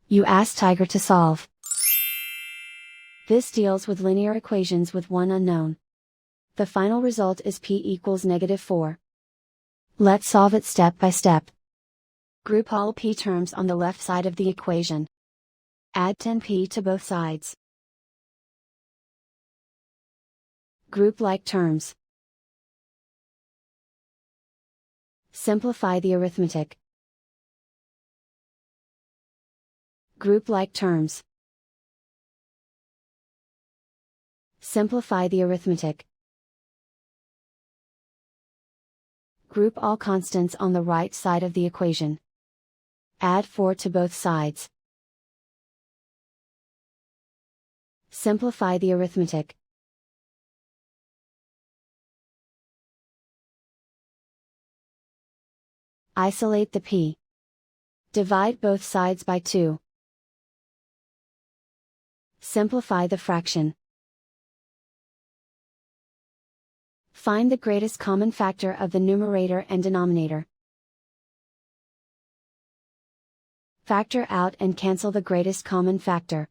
You ask Tiger to solve. This deals with linear equations with one unknown. The final result is p equals -4. Let's solve it step by step. Group all p terms on the left side of the equation. Add 10p to both sides. Group like terms. Simplify the arithmetic. Group like terms. Simplify the arithmetic. Group all constants on the right side of the equation. Add 4 to both sides. Simplify the arithmetic. Isolate the p. Divide both sides by 2. Simplify the fraction. Find the greatest common factor of the numerator and denominator. Factor out and cancel the greatest common factor.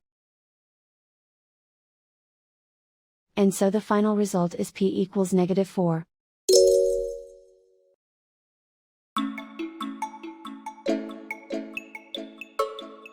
And so the final result is p equals -4.